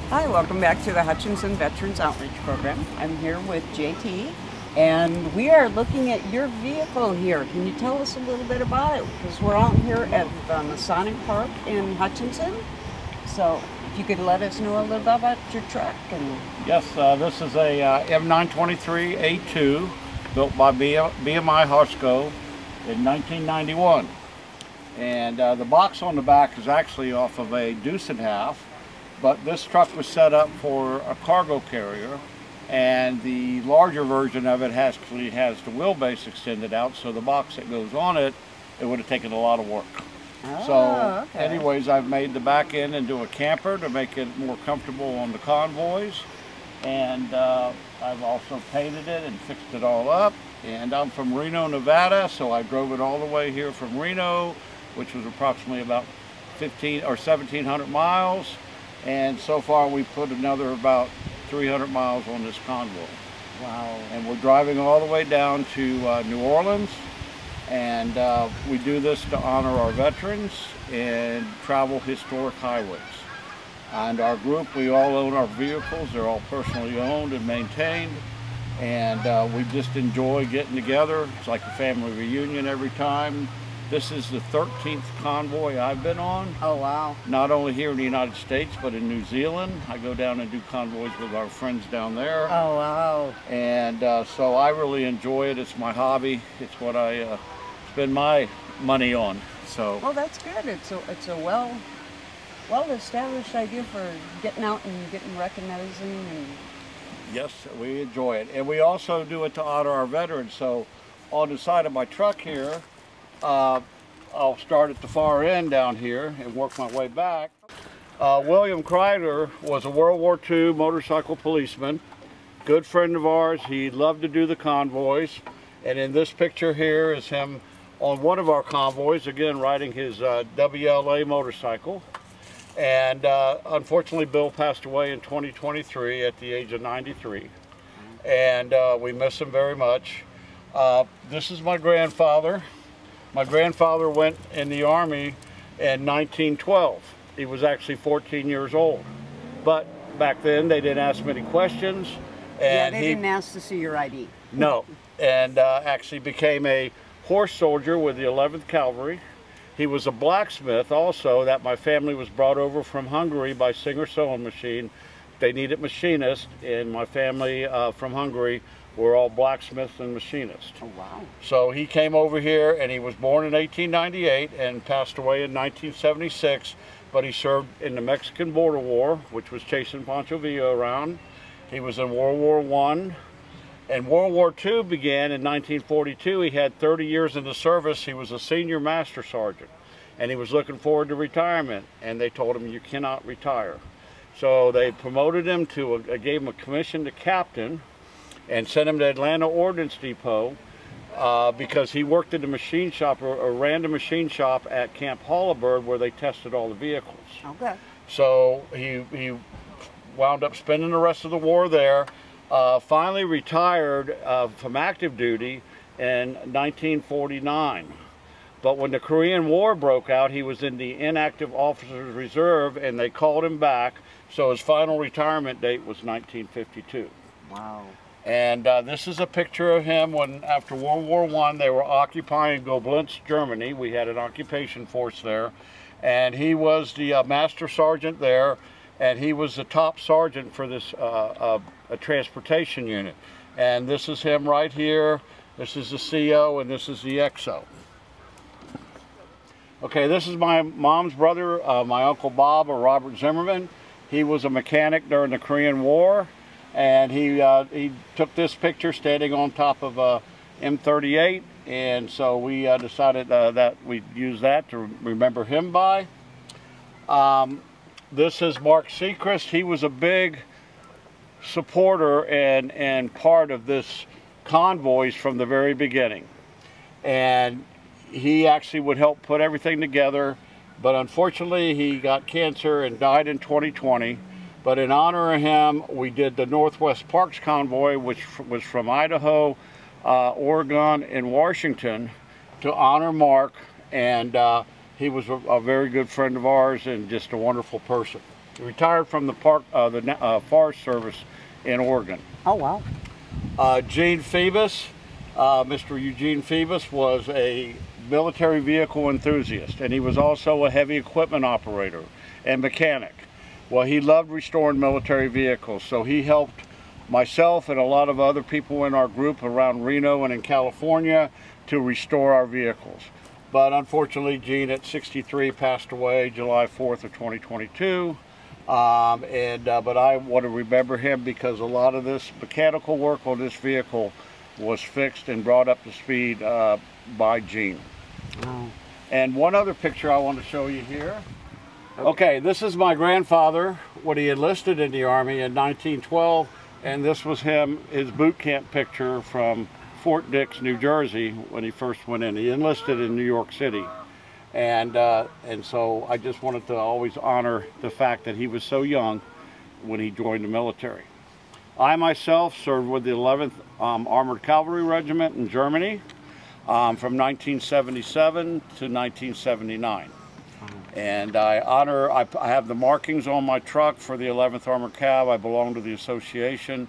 Hi, welcome back to the Hutchinson Veterans Outreach Program. I'm here with JT, and we are looking at your vehicle here. Can you tell us a little bit about it? Because we're out here at the Masonic Park in Hutchinson. So if you could let us know a little bit about your truck. Yes, this is a M923A2 built by BMI Hosco in 1991. And the box on the back is actually off of a deuce and half. But this truck was set up for a cargo carrier, and the larger version of it actually has the wheelbase extended out, so the box that goes on it, it would have taken a lot of work. Oh, okay. Anyways, I've made the back end into a camper to make it more comfortable on the convoys, and I've also painted it and fixed it all up. And I'm from Reno, Nevada, so I drove it all the way here from Reno, which was approximately about 15 or 1,700 miles. And so far we put another about 300 miles on this convoy. Wow. And we're driving all the way down to New Orleans, and we do this to honor our veterans and travel historic highways. And our group, we all own our vehicles. They're all personally owned and maintained, and we just enjoy getting together. It's like a family reunion every time. This is the 13th convoy I've been on. Oh, wow. Not only here in the United States, but in New Zealand. I go down and do convoys with our friends down there. Oh, wow. And so I really enjoy it. It's my hobby. It's what I spend my money on. So. Well, that's good. It's a well-established idea for getting out and getting recognizing. And Yes, we enjoy it. And we also do it to honor our veterans. So on the side of my truck here, I'll start at the far end down here and work my way back. William Kreider was a World War II motorcycle policeman, good friend of ours. He loved to do the convoys, and in this picture here is him on one of our convoys, again riding his WLA motorcycle. And unfortunately Bill passed away in 2023 at the age of 93, and we miss him very much. This is my grandfather. My grandfather went in the Army in 1912. He was actually 14 years old. But back then, they didn't ask many questions. And yeah, they didn't ask to see your ID. No, and actually became a horse soldier with the 11th Cavalry. He was a blacksmith also, that my family was brought over from Hungary by Singer Sewing Machine. They needed machinists, and my family from Hungary were all blacksmiths and machinists. Oh, wow. So he came over here, and he was born in 1898 and passed away in 1976, but he served in the Mexican Border War, which was chasing Pancho Villa around. He was in World War I, and World War II began in 1942. He had 30 years in the service. He was a senior master sergeant, and he was looking forward to retirement, and they told him, you cannot retire. So they promoted him to, gave him a commission to captain, and sent him to Atlanta Ordnance Depot because he worked in the machine shop or ran the machine shop at Camp Holabird, where they tested all the vehicles. Okay. So he wound up spending the rest of the war there, finally retired from active duty in 1949. But when the Korean War broke out, he was in the inactive officers reserve, and they called him back. So his final retirement date was 1952. Wow. And this is a picture of him when, after World War I, they were occupying Koblenz, Germany. We had an occupation force there. And he was the master sergeant there, and he was the top sergeant for this a transportation unit. And this is him right here. This is the CO, and this is the XO. Okay, this is my mom's brother, my Uncle Bob, or Robert Zimmerman. He was a mechanic during the Korean War. And he took this picture standing on top of a M38, and so we decided that we'd use that to remember him by. This is Mark Seacrest. He was a big supporter and part of this convoys from the very beginning. And he actually would help put everything together, but unfortunately he got cancer and died in 2020. But in honor of him, we did the Northwest Parks Convoy, which was from Idaho, Oregon, and Washington, to honor Mark. And he was a very good friend of ours and just a wonderful person. retired from the Forest Service in Oregon. Oh, wow. Gene Phoebus, Mr. Eugene Phoebus was a military vehicle enthusiast, and he was also a heavy equipment operator and mechanic. Well, he loved restoring military vehicles, so he helped myself and a lot of other people in our group around Reno and in California to restore our vehicles. But unfortunately, Gene at 63 passed away July 4th of 2022. But I want to remember him because a lot of this mechanical work on this vehicle was fixed and brought up to speed by Gene. Wow. And one other picture I want to show you here. Okay, this is my grandfather when he enlisted in the Army in 1912, and this was him, his boot camp picture from Fort Dix, New Jersey, when he first went in. He enlisted in New York City. And so I just wanted to always honor the fact that he was so young when he joined the military. I myself served with the 11th Armored Cavalry Regiment in Germany from 1977 to 1979. And I have the markings on my truck for the 11th Armored Cav. I belong to the association,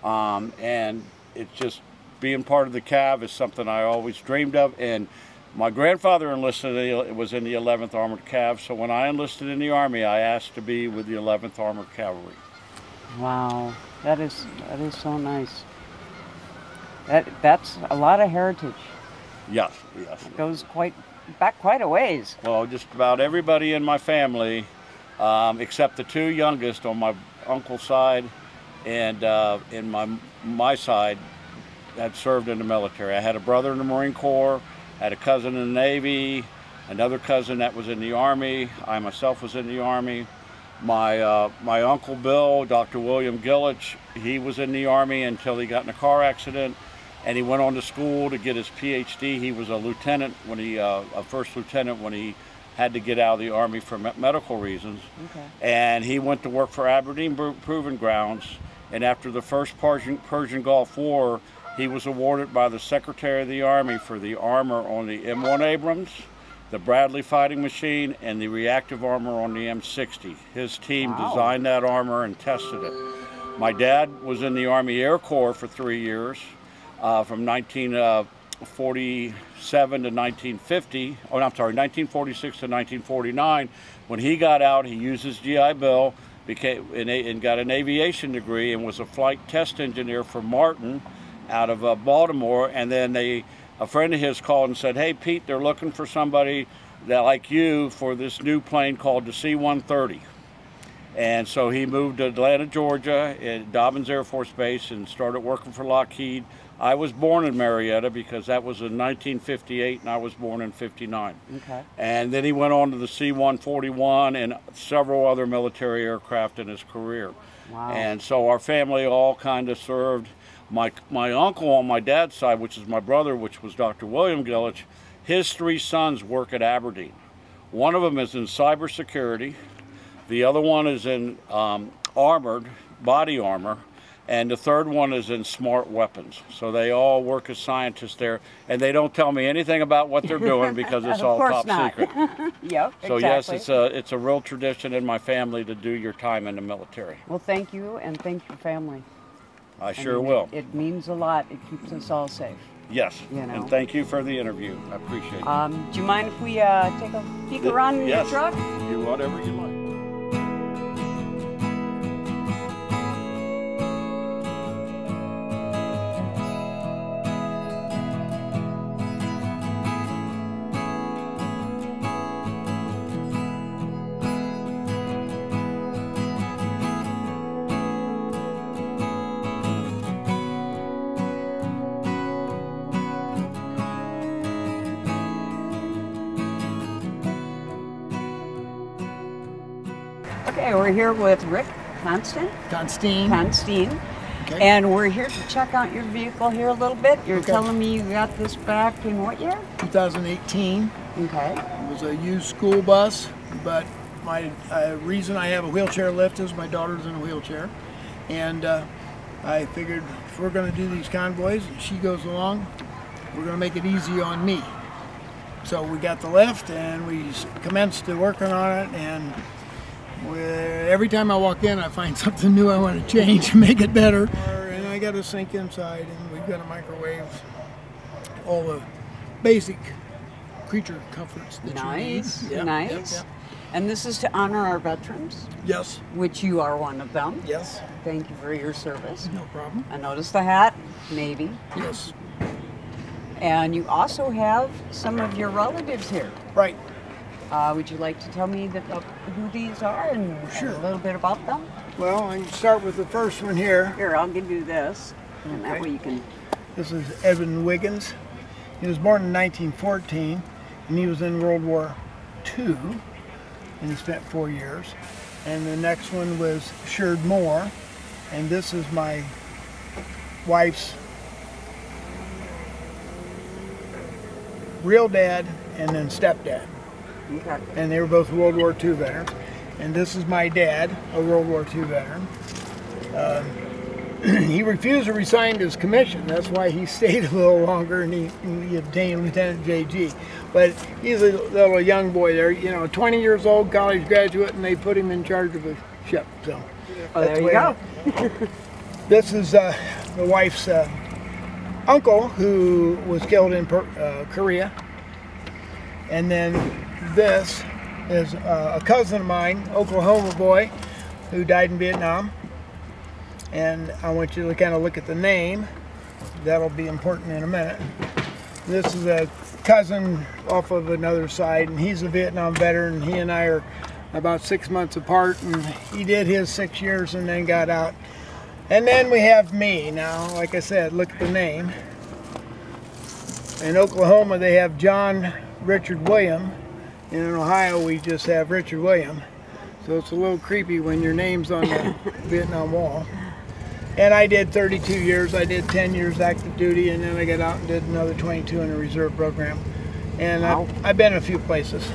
and it's just being part of the Cav is something I always dreamed of. And my grandfather enlisted, was in the 11th Armored Cav, so when I enlisted in the Army, I asked to be with the 11th Armored Cavalry. Wow, that is so nice. That's a lot of heritage. Yes, yes. It goes back quite a ways. Well, just about everybody in my family, except the two youngest on my uncle's side and in my side, had served in the military. I had a brother in the Marine Corps, had a cousin in the Navy, another cousin that was in the Army. I myself was in the Army. My Uncle Bill, Dr. William Gillich, he was in the Army until he got in a car accident, and he went on to school to get his PhD. He was a lieutenant when a first lieutenant when he had to get out of the Army for medical reasons. Okay. And he went to work for Aberdeen Proving Grounds, and after the first Persian Gulf War, he was awarded by the Secretary of the Army for the armor on the M1 Abrams, the Bradley fighting machine, and the reactive armor on the M60. His team designed that armor and tested it. My dad was in the Army Air Corps for 3 years, from 1947 to 1950. Oh, I'm sorry, 1946 to 1949. When he got out, he used his GI Bill, and got an aviation degree, and was a flight test engineer for Martin out of Baltimore. And then a friend of his called and said, "Hey Pete, they're looking for somebody that like you for this new plane called the C-130." And so he moved to Atlanta, Georgia at Dobbins Air Force Base and started working for Lockheed. I was born in Marietta because that was in 1958 and I was born in 59. Okay. And then he went on to the C-141 and several other military aircraft in his career. Wow. And so our family all kind of served. My uncle on my dad's side, which is my brother, which was Dr. William Gillich, his 3 sons work at Aberdeen. One of them is in cybersecurity, the other one is in armored, body armor, and the third one is in smart weapons. So they all work as scientists there, and they don't tell me anything about what they're doing because it's all top secret. Yep, so exactly. Yes, it's a real tradition in my family to do your time in the military. Well, thank you, and thank your family. I sure will. It means a lot. It keeps us all safe. Yes, you know. And thank you for the interview. I appreciate it. Do you mind if we take a peek around in your truck? Do whatever you like. Okay, we're here with Rick Constein. Okay. And we're here to check out your vehicle here a little bit. You're telling me you got this back in what year? 2018. Okay. It was a used school bus, but my reason I have a wheelchair lift is my daughter's in a wheelchair. And I figured if we're going to do these convoys and she goes along, we're going to make it easy on me. So we got the lift and we commenced to working on it, and Every time I walk in, I find something new I want to change and make it better. And I got a sink inside, and we've got a microwave. All the basic creature comforts that you need. Yep, Nice. yep, yep. And this is to honor our veterans, Yes. which you are one of them. Yes. Thank you for your service. No problem. I noticed the hat, Navy. Yes. And you also have some of your relatives here. Right. Would you like to tell me who these are and Sure. a little bit about them? Well, I can start with the first one here. Here, I'll give you this, and that Okay. way you can. This is Edwin Wiggins. He was born in 1914, and he was in World War II, and he spent 4 years. And the next one was Sherd Moore, and this is my wife's real dad and then stepdad. Okay. And they were both World War II veterans. And this is my dad, a World War II veteran. He refused to resign his commission. That's why he stayed a little longer, and he obtained Lieutenant JG. But he's a little young boy there, 20 years old, college graduate, and they put him in charge of a ship. So There you go. This is the wife's uncle who was killed in Korea. And then this is a cousin of mine, Oklahoma boy, who died in Vietnam. And I want you to kind of look at the name. That'll be important in a minute. This is a cousin off of another side, and he's a Vietnam veteran. He and I are about 6 months apart, and he did his 6 years and then got out. And then we have me. Now, like I said, look at the name. In Oklahoma, they have John Richard William. And in Ohio, we just have Richard William. So it's a little creepy when your name's on the Vietnam Wall. And I did 32 years. I did 10 years active duty, and then I got out and did another 22 in a reserve program. And Wow. I've been a few places.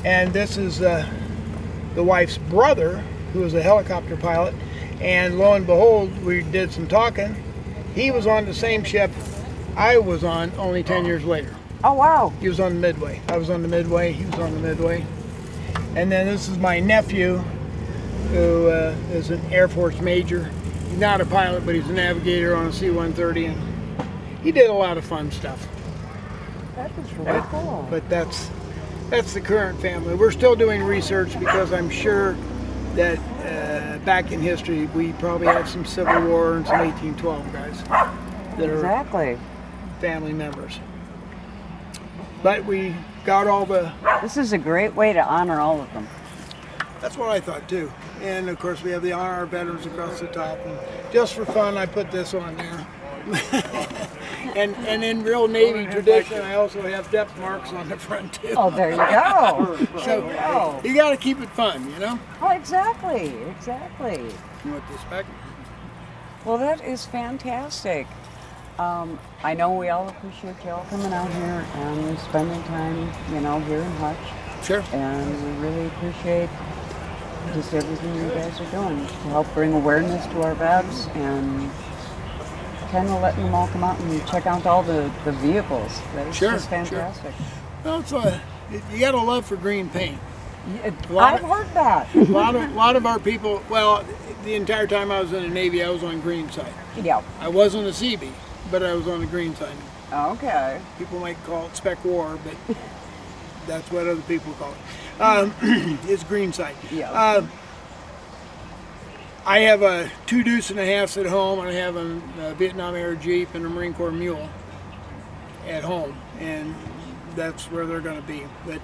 And this is the wife's brother, who was a helicopter pilot. And lo and behold, we did some talking. He was on the same ship I was on, only 10 years later. Oh, wow. He was on the Midway. I was on the Midway. He was on the Midway. And then this is my nephew, who is an Air Force major. He's not a pilot, but he's a navigator on a C-130, and he did a lot of fun stuff. That is really cool. But that's the current family. We're still doing research because I'm sure that back in history we probably have some Civil War and some 1812 guys that are Exactly. family members. But we got all the. This is a great way to honor all of them. That's what I thought too. And of course we have the honor our veterans across the top. And just for fun, I put this on there. and in real Navy tradition, I also have depth marks on the front too. Oh, there you go. So There you go. you got to keep it fun, Oh, exactly. Exactly. You want this back? Well, that is fantastic. I know we all appreciate you all coming out here and spending time, here in Hutch. Sure. And we really appreciate just everything you guys are doing to help bring awareness to our vets and kind of letting them all come out and check out all the vehicles. That is Sure, just fantastic. Well, you got a love for green paint. I've heard that. A lot of our people. Well, the entire time I was in the Navy, I was on green side. Yeah. I wasn't a Seabee, but I was on the green side. Okay. People might call it spec war, but that's what other people call it. It's green side. Yeah. I have a 2 Deuce and a half at home, and I have a Vietnam Air Jeep and a Marine Corps Mule at home, and that's where they're going to be. But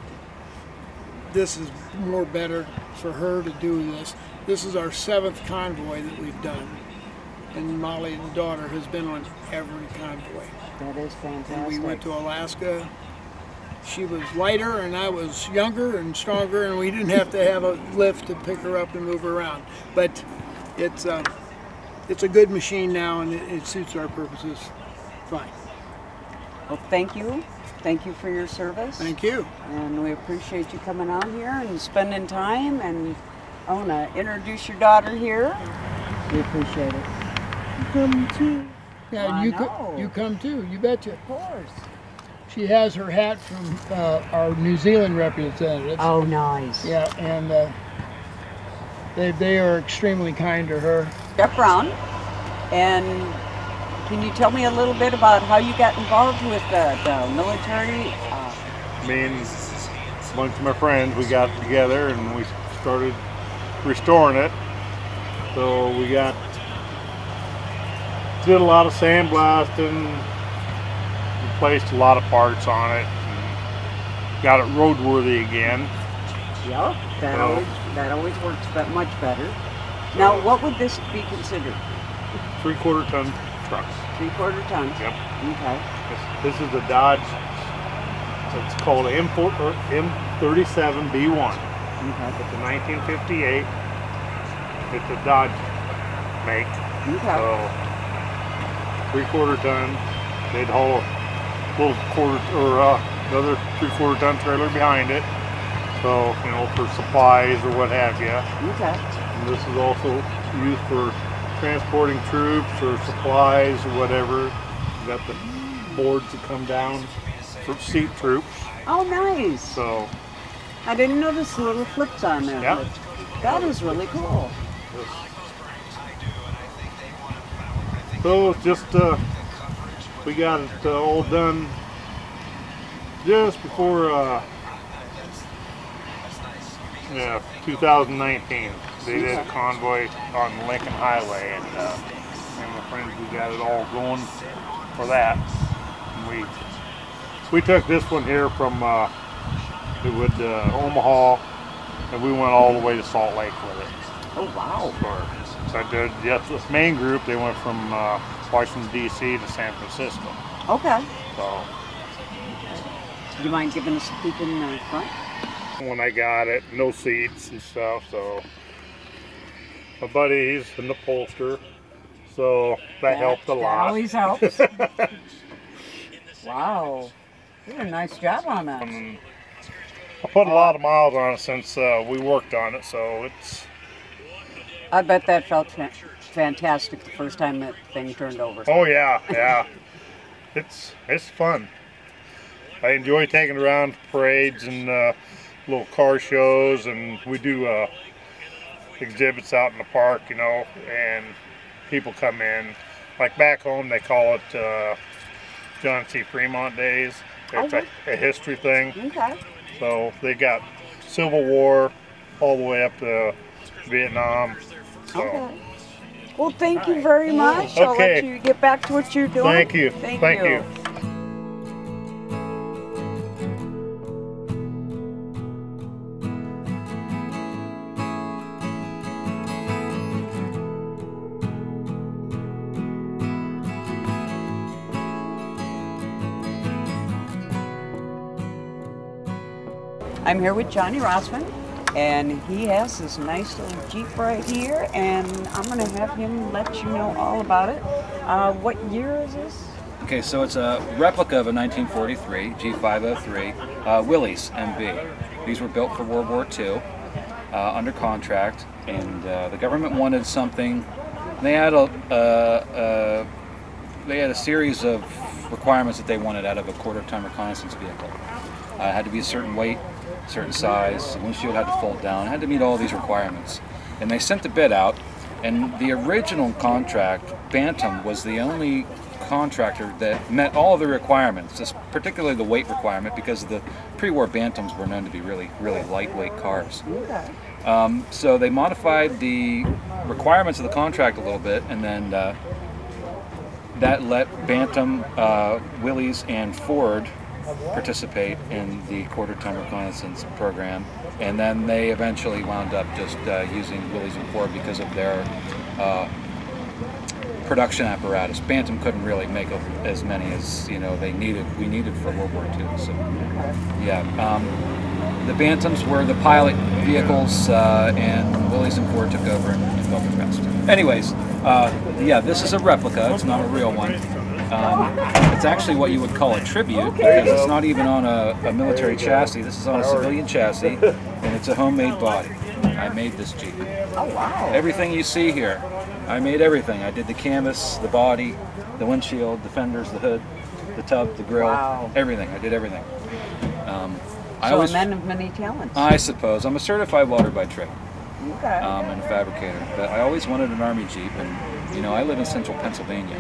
this is more better for her to do this. This is our 7th convoy that we've done, and Molly, the daughter, has been on every convoy. That is fantastic. And we went to Alaska. She was lighter and I was younger and stronger, and we didn't have to have a lift to pick her up and move her around. But it's a good machine now, and it suits our purposes fine. Well, thank you. Thank you for your service. Thank you. And we appreciate you coming out here and spending time. And I want to introduce your daughter here. We appreciate it. You come too. Yeah, I and know. you come too. You betcha. Of course. She has her hat from our New Zealand representatives. Oh, nice. Yeah, and They are extremely kind to her. Jeff Brown, and can you tell me a little bit about how you got involved with the military? Me and a bunch of my friends, we got together and we started restoring it. So we did a lot of sandblasting, replaced a lot of parts on it, and got it roadworthy again. Yeah, that always works much better. Now, what would this be considered? 3/4 ton truck. 3/4 ton. Yep. Okay. This is a Dodge. It's called M37B1. Okay. It's a 1958. It's a Dodge make. Okay. So 3/4 ton. They'd haul a little quarter or another 3/4 ton trailer behind it. So, you know, for supplies or what have you. Okay. And this is also used for transporting troops or supplies or whatever. You got the boards that come down for seat troops. Oh, nice. So, I didn't notice the little flips on there. yeah. But that is really cool. So it's just we got it all done just before 2019. They did a convoy on the Lincoln Highway, and my friends, we got it all going for that. And we took this one here from Omaha, and we went all the way to Salt Lake with it. Oh, wow. So I did this main group. They went from Washington D.C. to San Francisco. Okay. So Do you mind giving us a peek in the front? when I got it, no seats and stuff. So my buddy, he's an upholster, so that helped a lot. That always helps. Wow. You did a nice job on that. I put a lot of miles on it since we worked on it, so it's. I bet that felt fantastic the first time that thing turned over. Oh yeah, yeah. It's fun. I enjoy taking it around to parades and little car shows, and we do exhibits out in the park, you know, and people come in. Like back home, they call it John C. Fremont Days. It's a history thing. Okay. So they got Civil War all the way up to Vietnam. So. Okay. Well, thank you very much. I'll let you get back to what you're doing. Thank you. Thank you. you. I'm here with Johnny Rossman, and he has this nice little Jeep right here, and I'm going to have him let you know all about it. What year is this? Okay, so it's a replica of a 1943 G503 Willys MB. These were built for World War II under contract, and the government wanted something. They had a series of requirements that they wanted out of a quarter-ton reconnaissance vehicle. It had to be a certain weight, certain size, the windshield had to fold down, it had to meet all these requirements. And they sent the bid out, and the original contract, Bantam, was the only contractor that met all of the requirements, particularly the weight requirement, because the pre-war Bantams were known to be really, really lightweight cars. Okay. So they modified the requirements of the contract a little bit, and then that let Bantam, Willys, and Ford participate in the quarter-ton reconnaissance program, and then they eventually wound up just using Willys and Ford because of their production apparatus. Bantam couldn't really make as many as we needed for World War II. So yeah, the Bantams were the pilot vehicles, and Willys and Ford took over and built the rest. Anyways, yeah, this is a replica. It's not a real one. It's actually what you would call a tribute, because it's not even on a military chassis. This is on a civilian chassis, and it's a homemade body. I made this Jeep. Oh, wow. Everything you see here, I made everything. I did the canvas, the body, the windshield, the fenders, the hood, the tub, the grill, everything. I did everything. So a man of many talents. I suppose. I'm a certified welder by trade. Okay. And a fabricator. But I always wanted an Army Jeep, and you know, I live in central Pennsylvania,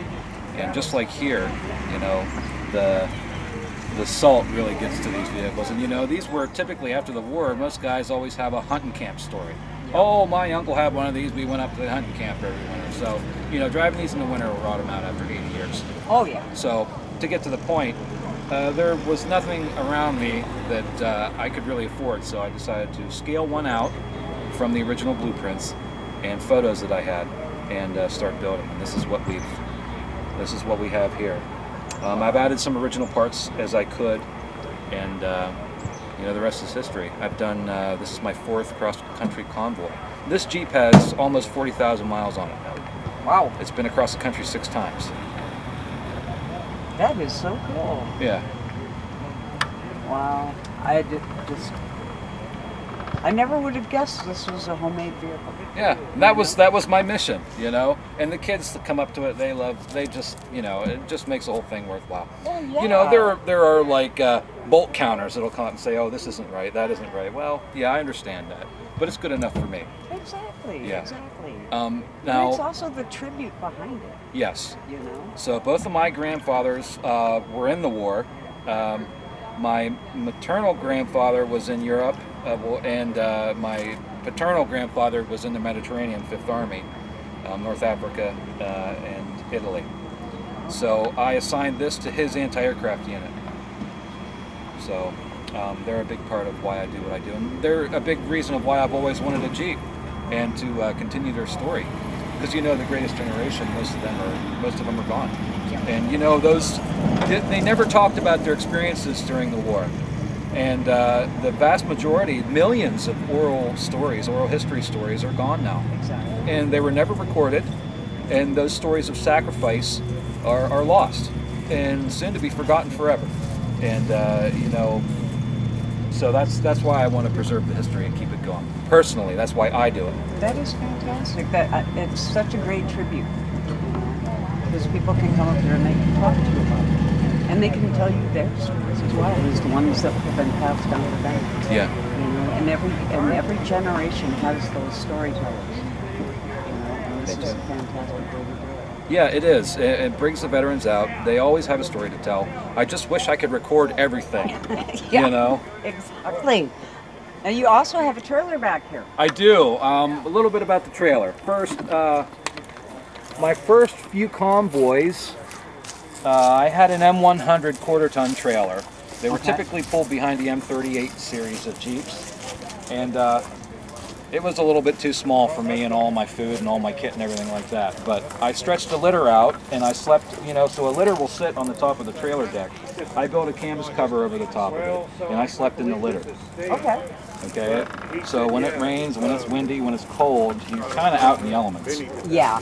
and just like here, you know, the salt really gets to these vehicles. And you know, these were typically after the war, most guys always have a hunting camp story. Oh, my uncle had one of these, we went up to the hunting camp every winter. So, you know, driving these in the winter will rot them out after 80 years. Oh yeah. So, to get to the point, there was nothing around me that I could really afford, so I decided to scale one out from the original blueprints and photos that I had, and start building. And this is what we have here. I've added some original parts as I could, and you know, the rest is history. I've done, this is my 4th cross-country convoy. This Jeep has almost 40,000 miles on it now. Wow. It's been across the country 6 times. That is so cool. Yeah. Wow. I never would have guessed this was a homemade vehicle. Yeah, that was my mission, you know. And the kids that come up to it, they just, you know, it just makes the whole thing worthwhile. Well, yeah. You know, there are like bolt counters that'll come up and say, oh, this isn't right, that isn't right. Well, yeah, I understand that, but it's good enough for me. Exactly. Yeah. Exactly. Now, and it's also the tribute behind it. yes. You know. So both of my grandfathers were in the war. My maternal grandfather was in Europe, and my paternal grandfather was in the Mediterranean, 5th Army, North Africa, and Italy. So I assigned this to his anti-aircraft unit. So they're a big part of why I do what I do, and they're a big reason of why I've always wanted a Jeep and to continue their story. Because you know, the greatest generation, most of them are gone. And you know, they never talked about their experiences during the war. And the vast majority, millions of oral history stories are gone now. Exactly. And they were never recorded, and those stories of sacrifice are lost and soon to be forgotten forever. And you know, so that's why I want to preserve the history and keep it going. Personally, that's why I do it. That is fantastic. It's such a great tribute. Because people can come up here and they can talk to you about it. And they can tell you their stories as well as the ones that have been passed down to them. Yeah. You know, and every generation has those storytellers. You know, and this is a fantastic way to do it. Yeah, it is. It brings the veterans out. They always have a story to tell. I just wish I could record everything. Yeah, you know? Exactly. And you also have a trailer back here. I do. A little bit about the trailer. First, my first few convoys, I had an M100 quarter-ton trailer. They were typically pulled behind the M38 series of Jeeps, and it was a little bit too small for me and all my food and all my kit and everything like that. But I stretched a litter out, and I slept, you know, so a litter will sit on the top of the trailer deck. I built a canvas cover over the top of it, and I slept in the litter. Okay. Okay, so when it rains, when it's windy, when it's cold, you're kind of out in the elements. Yeah.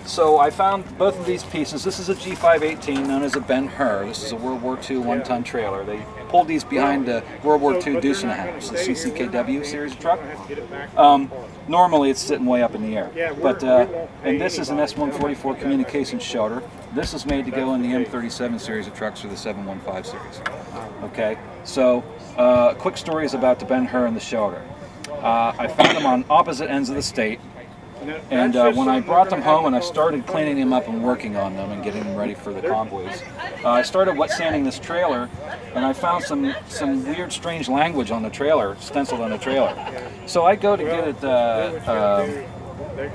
So I found both of these pieces. This is a G518 known as a Ben-Hur. This is a World War II one-ton trailer. They pulled these behind the World War II Deuce and a Half, the CCKW series of truck. Normally it's sitting way up in the air. But and this is an S144 communications shelter. This is made to go in the M37 series of trucks or the 715 series. Okay, so quick stories about the Ben-Hur and the shelter. I found them on opposite ends of the state. And when I brought them home and I started cleaning them up and working on them and getting them ready for the convoys, I started wet sanding this trailer, and I found some weird, strange language on the trailer, stenciled on the trailer. So I go to get it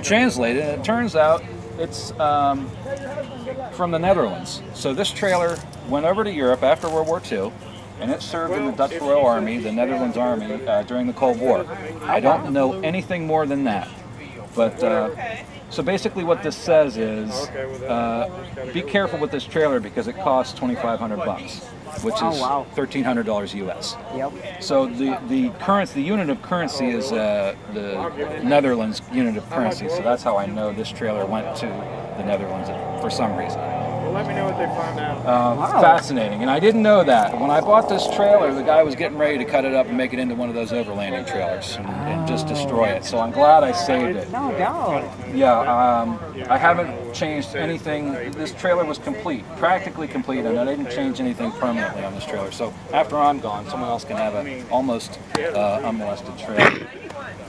translated, and it turns out it's from the Netherlands. So this trailer went over to Europe after World War II, and it served in the Dutch Royal Army, the Netherlands Army, during the Cold War. I don't know anything more than that. But, so basically what this says is, be careful with this trailer because it costs $2,500, which is $1,300 US. Yep. So the unit of currency is the Netherlands unit of currency, so that's how I know this trailer went to the Netherlands for some reason. Let me know what they found out. Fascinating, and I didn't know that. When I bought this trailer, the guy was getting ready to cut it up and make it into one of those overlanding trailers and just destroy it. So I'm glad I saved it. No doubt. Yeah, I haven't changed anything. This trailer was complete, practically complete, and I didn't change anything permanently on this trailer. So after I'm gone, someone else can have an almost unmolested trailer.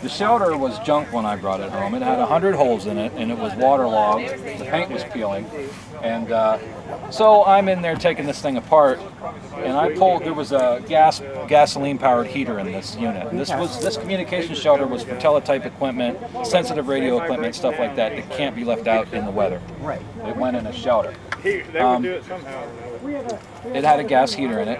The shelter was junk when I brought it home. It had 100 holes in it, and it was waterlogged. The paint was peeling, and so I'm in there taking this thing apart, and I pulled. There was a gasoline-powered heater in this unit. And this communication shelter was for teletype equipment, sensitive radio equipment, stuff like that that can't be left out in the weather. Right. It went in a shelter. They would do it somehow. It had a gas heater in it.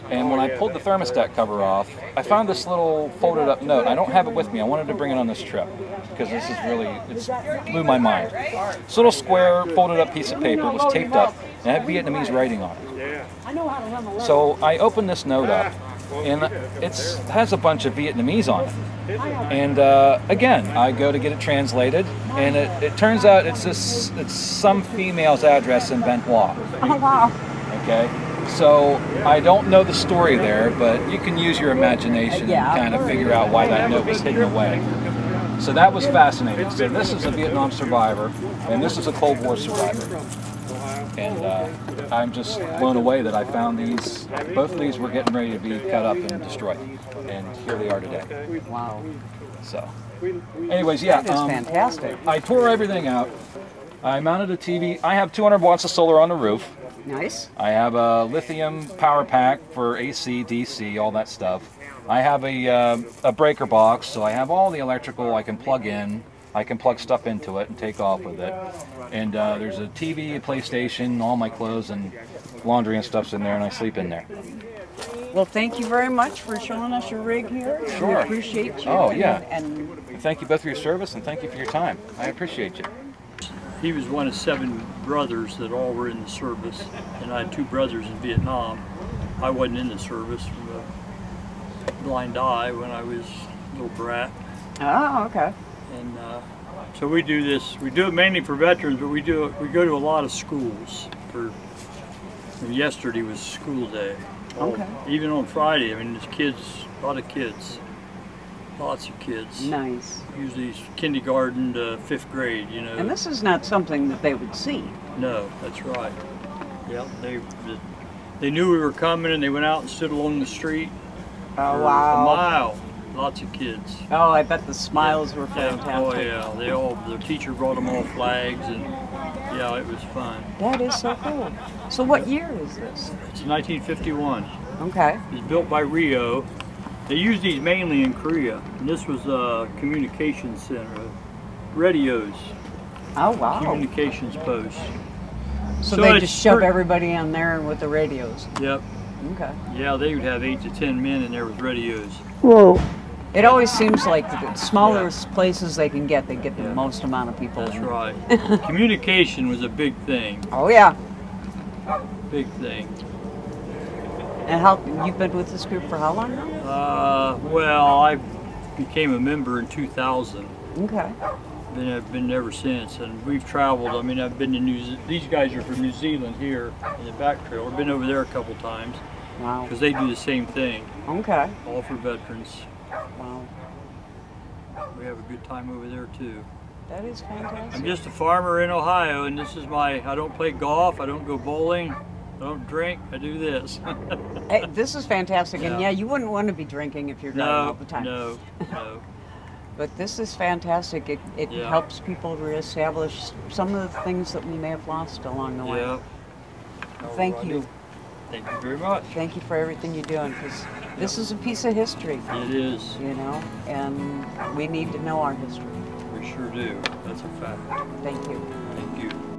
And when I pulled the thermostat cover off, I found this little folded up note. I don't have it with me. I wanted to bring it on this trip because this is really, it blew my mind. This little square folded up piece of paper was taped up and it had Vietnamese writing on it. So I opened this note up and it has a bunch of Vietnamese on it. And again, I go to get it translated and it turns out it's some female's address in Benoit. Oh, wow. Okay. So I don't know the story there, but you can use your imagination and kind of figure out why that note was hidden away. So that was fascinating. So this is a Vietnam survivor, and this is a Cold War survivor. And I'm just blown away that I found these. Both of these were getting ready to be cut up and destroyed, and here they are today. Wow. So, anyways, yeah. That is fantastic. I tore everything out. I mounted a TV. I have 200 watts of solar on the roof. Nice. I have a lithium power pack for AC, DC, all that stuff. I have a breaker box, so I have all the electrical I can plug in. I can plug stuff into it and take off with it. And there's a TV, a PlayStation, all my clothes and laundry and stuff's in there, and I sleep in there. Well, thank you very much for showing us your rig here. Sure. We appreciate you. Oh, yeah. And Thank you both for your service, and thank you for your time. I appreciate you. He was one of 7 brothers that all were in the service, and I had 2 brothers in Vietnam. I wasn't in the service from a blind eye when I was a little brat. oh, okay. And so we do this. We do it mainly for veterans, but we go to a lot of schools. Yesterday was school day. Okay. Even on Friday, I mean, there's kids, a lot of kids, lots of kids. Nice. Usually kindergarten to 5th grade, you know. And this is not something that they would see. No, that's right. Yeah, they knew we were coming, and they went out and stood along the street Oh, for wow. a mile. Lots of kids. Oh, I bet the smiles were Yeah, fantastic. oh yeah, their teacher brought them all flags, and yeah, it was fun. That is so cool. So what year is this? It's 1951. Okay. It was built by Rio. They used these mainly in Korea, and this was a communications center, radios, Oh, wow. communications posts. So they it's just shove pretty- everybody in there with the radios. Yep. Okay. Yeah, they would have 8 to 10 men in there with radios. Whoa. It always seems like the smaller places they get the most amount of people. That's in. right. Communication was a big thing. Oh, yeah. Big thing. And you've been with this group for how long now? Well, I became a member in 2000. Okay. Then I've been ever since, and we've traveled. I mean, I've been to these guys are from New Zealand here in the back trail. I've been over there a couple times Wow. because they do the same thing, Okay. all for veterans. Wow. We have a good time over there too. That is fantastic. I'm just a farmer in Ohio, and this is I don't play golf, I don't go bowling, I don't drink, I do this. Hey, this is fantastic, and Yeah. yeah, you wouldn't want to be drinking if you're driving all the time. no. But this is fantastic. It Yeah. helps people reestablish some of the things that we may have lost along the way. Yeah. Thank Alrighty. you. Thank you very much. Thank you for everything you're doing, because this is a piece of history, It is. you know, and we need to know our history. We sure do. That's a fact. Thank you. Thank you.